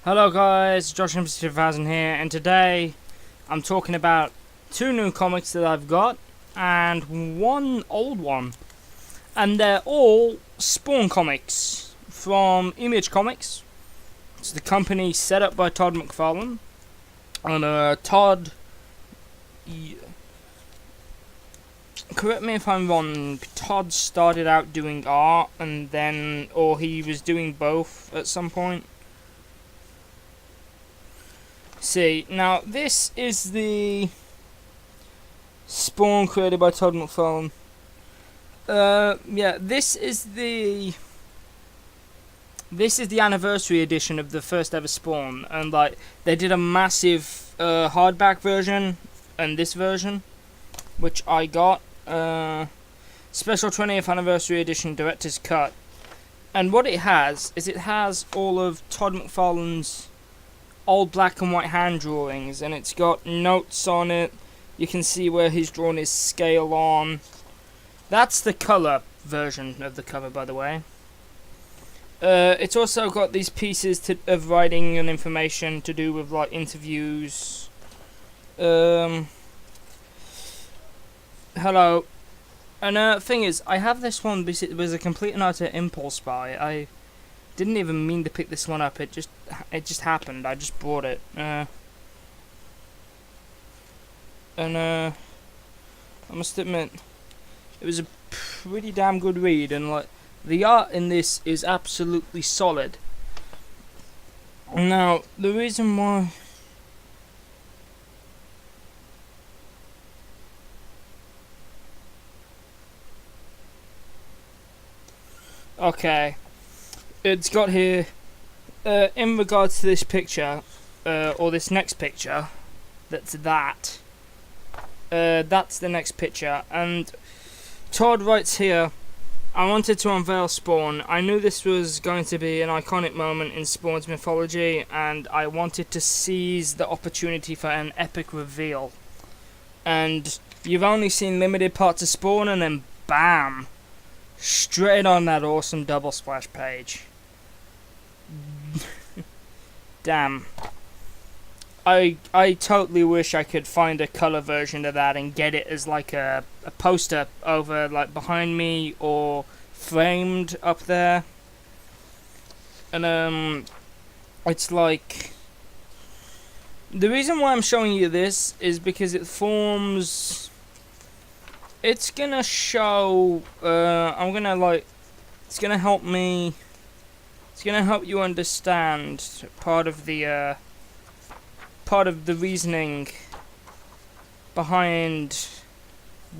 Hello guys, Josh MC2000 here, and today I'm talking about two new comics that I've got and one old one, and they're all Spawn comics from Image Comics. It's the company set up by Todd Mcfarlane, and Todd, correct me if I'm wrong, Todd started out doing art and then, or he was doing both at some point. See, now this is the Spawn created by Todd McFarlane. Yeah, this is the anniversary edition of the first ever Spawn, and like they did a massive hardback version and this version, which I got, special 20th anniversary edition director's cut. And what it has is it has all of Todd McFarlane's old black and white hand drawings, and it's got notes on it. You can see where he's drawn his scale on. That's the color version of the cover, by the way. It's also got these pieces of writing and information to do with like interviews. Hello. And thing is, I have this one because it was a complete and utter impulse buy. I didn't even mean to pick this one up. It just happened. I just bought it. I must admit, it was a pretty damn good read, and like the art in this is absolutely solid. Now, the reason why it's got here, in regards to this picture, or this next picture, that's the next picture, and Todd writes here, I wanted to unveil Spawn. I knew this was going to be an iconic moment in Spawn's mythology, and I wanted to seize the opportunity for an epic reveal. And you've only seen limited parts of Spawn, and then BAM! Straight on that awesome double splash page. Damn. I totally wish I could find a color version of that and get it as like a poster over like behind me or framed up there. And it's like, the reason why I'm showing you this is because it forms, it's gonna show, it's gonna help me, it's gonna help you understand part of the reasoning behind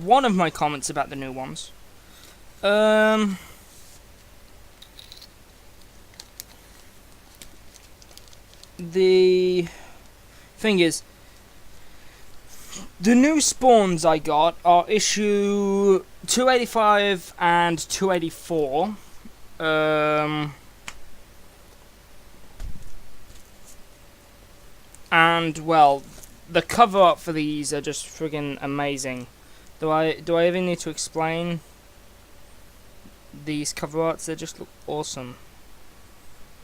one of my comments about the new ones. The thing is, the new Spawns I got are issue 285 and 284. And well, the cover art for these are just friggin' amazing. Do I even need to explain these cover arts? They just look awesome.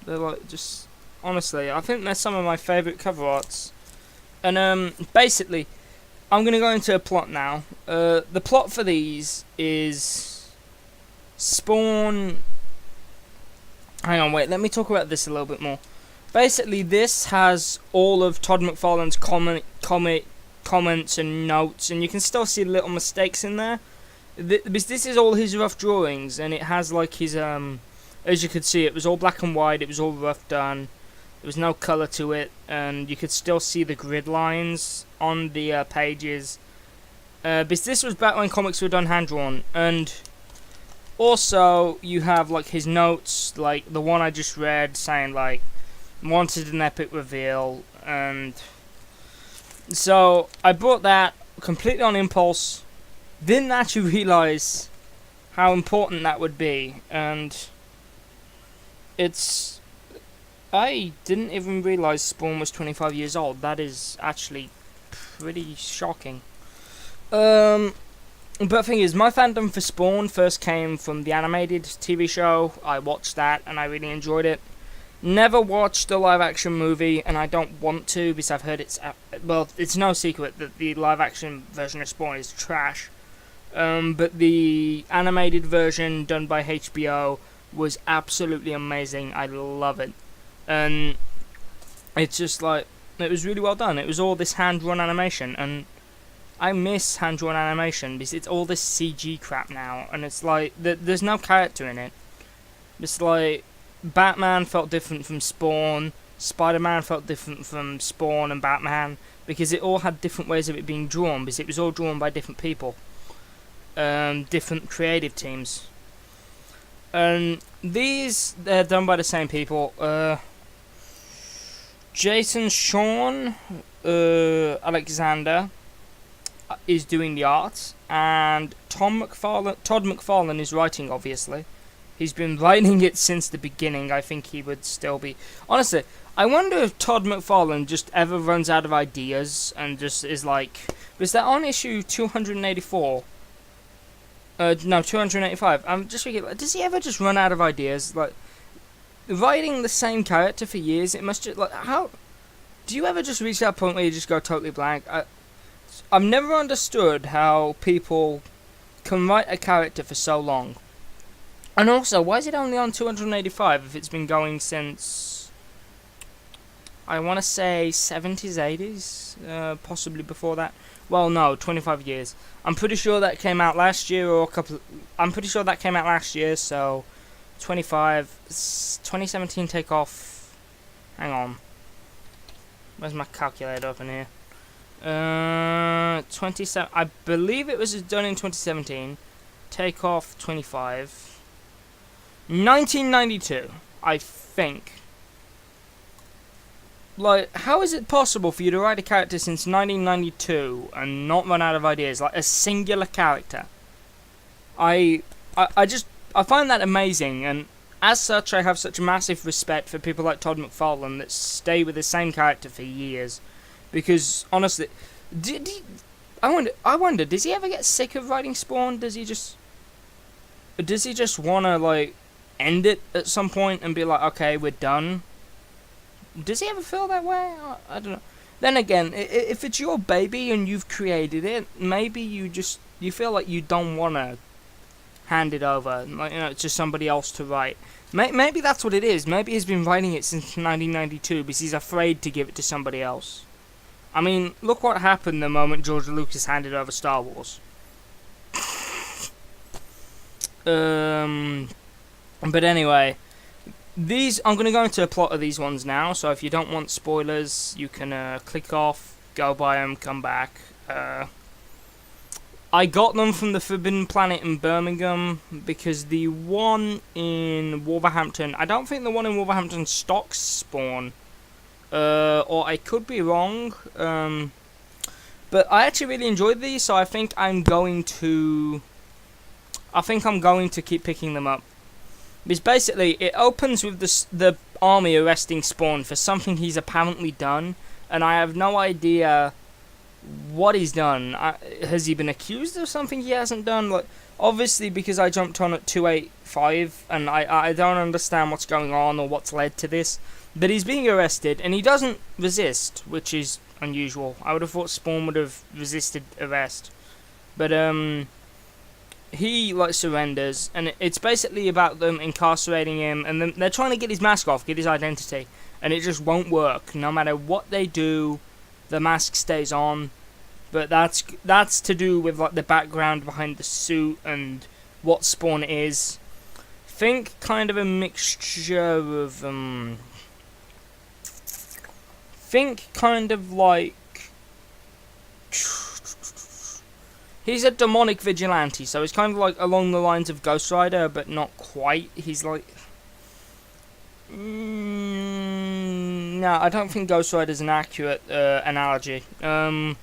They're like, just honestly, I think they're some of my favorite cover arts. And basically, I'm gonna go into a plot now. The plot for these is Spawn. Hang on, wait. Let me talk about this a little bit more. Basically, this has all of Todd McFarlane's comments and notes, and you can still see little mistakes in there. This is all his rough drawings, and it has like his as you could see, it was all black and white. It was all rough done. There was no color to it, and you could still see the grid lines on the pages. Because this was back when comics were done hand drawn, and also you have like his notes, like the one I just read, saying like, wanted an epic reveal, and so I bought that completely on impulse. Didn't actually realize how important that would be, and I didn't even realize Spawn was 25 years old. That is actually pretty shocking. But the thing is, my fandom for Spawn first came from the animated TV show. I watched that and I really enjoyed it. Never watched the live action movie, and I don't want to because I've heard it's no secret that the live action version of Spawn is trash. But the animated version done by HBO was absolutely amazing. I love it, and it's just like it was really well done. It was all this hand-drawn animation, and I miss hand-drawn animation because it's all this CG crap now, and it's like there's no character in it. It's like Batman felt different from Spawn, Spider-Man felt different from Spawn and Batman, because it all had different ways of it being drawn, because it was all drawn by different people, different creative teams. And they're done by the same people. Jason Sean Alexander is doing the art, and Todd McFarlane is writing, obviously. He's been writing it since the beginning. I think he would still be... Honestly, I wonder if Todd McFarlane just ever runs out of ideas and just is like... Was that on issue 284? No, 285. I'm just thinking, does he ever just run out of ideas? Like, writing the same character for years, it must just... Like, how... Do you ever just reach that point where you just go totally blank? I've never understood how people can write a character for so long. And also, why is it only on 285 if it's been going since, I want to say 70s, 80s, possibly before that? Well, no, 25 years. I'm pretty sure that came out last year, I'm pretty sure that came out last year, so 2017 takeoff, hang on. Where's my calculator up in here? 27, I believe it was done in 2017, takeoff 25. 1992, I think. Like, how is it possible for you to write a character since 1992 and not run out of ideas? Like, a singular character. I find that amazing, and as such, I have such massive respect for people like Todd McFarlane that stay with the same character for years. Because, honestly, I wonder, does he ever get sick of writing Spawn? Does he just want to, like, end it at some point and be like, okay, we're done? Does he ever feel that way? I don't know. Then again, if it's your baby and you've created it, maybe you feel like you don't want to hand it over, like, it's just somebody else to write. Maybe that's what it is. Maybe he's been writing it since 1992 because he's afraid to give it to somebody else. I mean, look what happened the moment George Lucas handed over Star Wars. But anyway, I'm going to go into a plot of these ones now, so if you don't want spoilers, you can click off, go buy them, come back. I got them from the Forbidden Planet in Birmingham, because the one in Wolverhampton, I don't think the one in Wolverhampton stocks Spawn, or I could be wrong, but I actually really enjoyed these, so I think I'm going to keep picking them up. Because basically, it opens with the army arresting Spawn for something he's apparently done, and I have no idea what he's done. Has he been accused of something he hasn't done? Like, obviously, because I jumped on at 285, and I don't understand what's going on or what's led to this, but he's being arrested, and he doesn't resist, which is unusual. I would have thought Spawn would have resisted arrest, but he, like, surrenders, and it's basically about them incarcerating him, and then they're trying to get his mask off, get his identity, and it just won't work. No matter what they do, the mask stays on, but that's to do with, like, the background behind the suit and what Spawn is. Think kind of a mixture of, think kind of like... He's a demonic vigilante, so it's kind of like along the lines of Ghost Rider, but not quite. He's like... no, I don't think Ghost Rider is an accurate analogy. I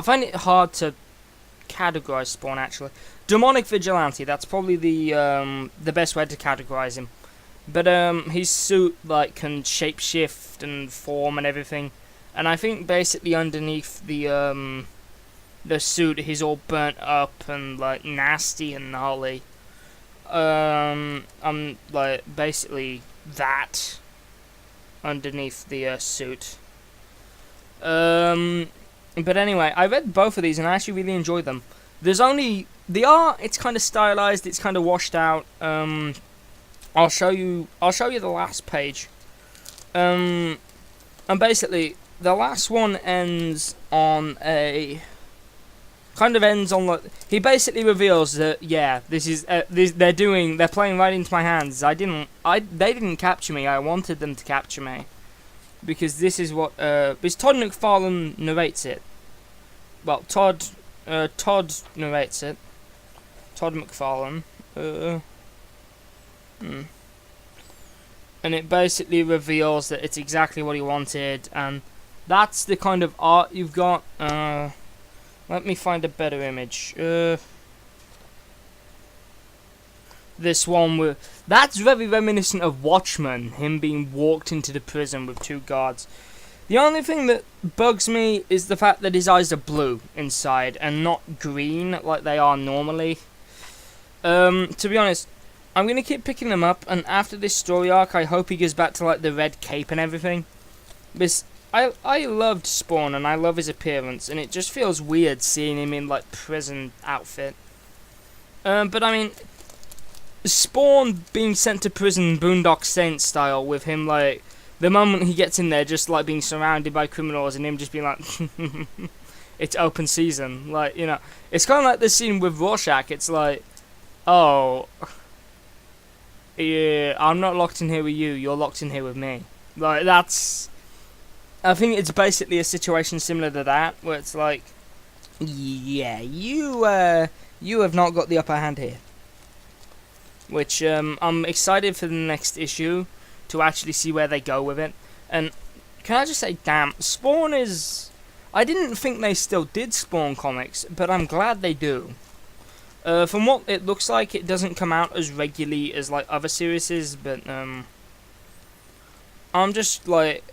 find it hard to categorize Spawn, actually. Demonic vigilante, that's probably the best way to categorize him. But his suit, like, can shapeshift and form and everything. And I think basically underneath the suit, he's all burnt up and, like, nasty and gnarly. I'm, like, basically that. underneath the suit. But anyway, I read both of these and I actually really enjoyed them. There's only the art; it's kind of stylized, it's kind of washed out. I'll show you the last page. And basically, the last one ends on a like he basically reveals that this is they're playing right into my hands. They didn't capture me. I wanted them to capture me because this is what because Todd Mcfarlane narrates it. Well, Todd narrates it. Todd Mcfarlane. And it basically reveals that it's exactly what he wanted, and that's the kind of art you've got. Let me find a better image. This one that's very reminiscent of Watchmen, him being walked into the prison with 2 guards. The only thing that bugs me is the fact that his eyes are blue inside and not green like they are normally. To be honest, I'm going to keep picking them up, and after this story arc, I hope he goes back to like the red cape and everything. Because I loved Spawn, and I love his appearance, and it just feels weird seeing him in like prison outfit. But I mean, Spawn being sent to prison Boondock Saints style, with him like, the moment he gets in there just like being surrounded by criminals and him just being like, it's open season. Like, you know, it's kind of like the scene with Rorschach. It's like, oh, yeah, I'm not locked in here with you, you're locked in here with me. Like, that's, I think it's basically a situation similar to that, where it's like, yeah, you have not got the upper hand here. Which, I'm excited for the next issue to actually see where they go with it. And can I just say, damn, Spawn is, I didn't think they still did Spawn comics, but I'm glad they do. From what it looks like, it doesn't come out as regularly as like other series, but I'm just like,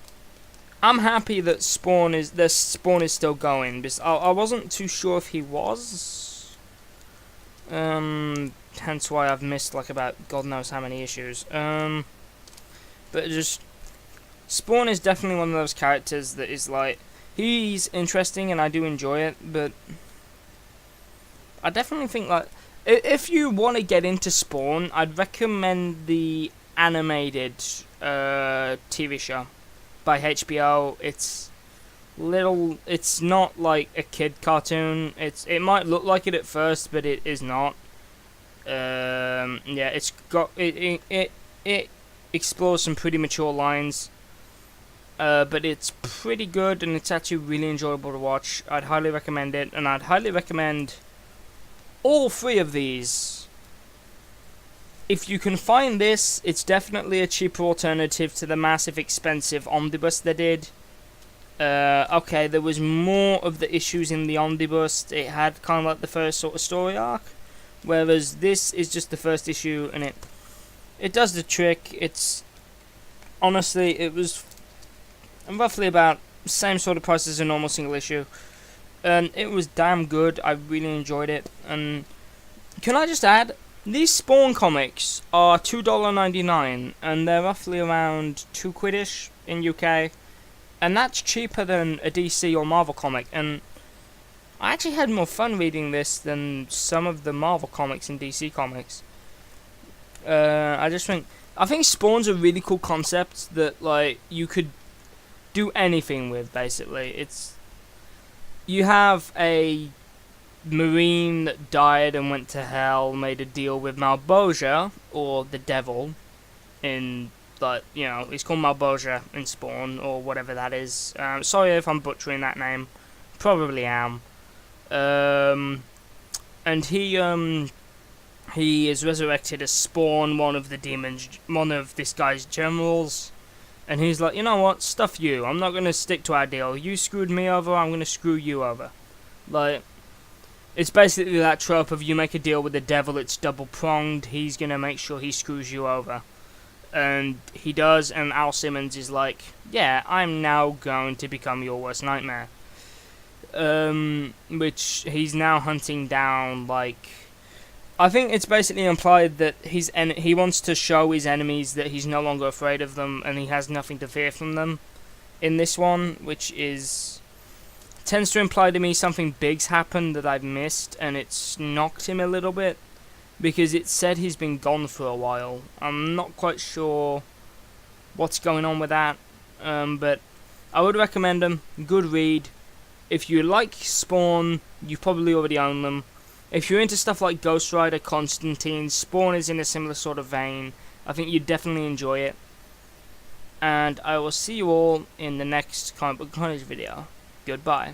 I'm happy that Spawn is still going, because I wasn't too sure if he was. Hence why I've missed like about God knows how many issues. But just, Spawn is definitely one of those characters that is like, he's interesting and I do enjoy it, but I definitely think like, if you want to get into Spawn, I'd recommend the animated TV show by HBO. It's not like a kid cartoon. It might look like it at first, but it is not. Yeah, it's got it explores some pretty mature lines, but it's pretty good and it's actually really enjoyable to watch. I'd highly recommend it, and I'd highly recommend all 3 of these. If you can find this, it's definitely a cheaper alternative to the massive expensive omnibus they did. Okay, there was more of the issues in the omnibus. It had kind of like the first sort of story arc, whereas this is just the first issue, and it does the trick. It's honestly, it was roughly about the same sort of price as a normal single issue, and it was damn good. I really enjoyed it. And can I just add, these Spawn comics are $2.99, and they're roughly around £2 in UK, and that's cheaper than a DC or Marvel comic. And I actually had more fun reading this than some of the Marvel comics and DC comics. I think Spawn's a really cool concept that like you could do anything with. Basically, you have a Marine that died and went to hell, made a deal with Malboja, or the devil, in, like, you know, he's called Malboja in Spawn, or whatever that is. Sorry if I'm butchering that name, probably am. And he is resurrected as Spawn, one of this guy's generals, and he's like, you know what, stuff you, I'm not going to stick to our deal, you screwed me over, I'm going to screw you over. Like, it's basically that trope of you make a deal with the devil, it's double-pronged, he's going to make sure he screws you over. And he does, and Al Simmons is like, yeah, I'm now going to become your worst nightmare. Which he's now hunting down, like, I think it's basically implied that he wants to show his enemies that he's no longer afraid of them and he has nothing to fear from them in this one, which tends to imply to me something big's happened that I've missed, and it's knocked him a little bit, because it said he's been gone for a while. I'm not quite sure what's going on with that, but I would recommend them. Good read. If you like Spawn, you probably already own them. If you're into stuff like Ghost Rider, Constantine, Spawn is in a similar sort of vein. I think you'd definitely enjoy it. And I will see you all in the next Comic Book Carnage video. Goodbye.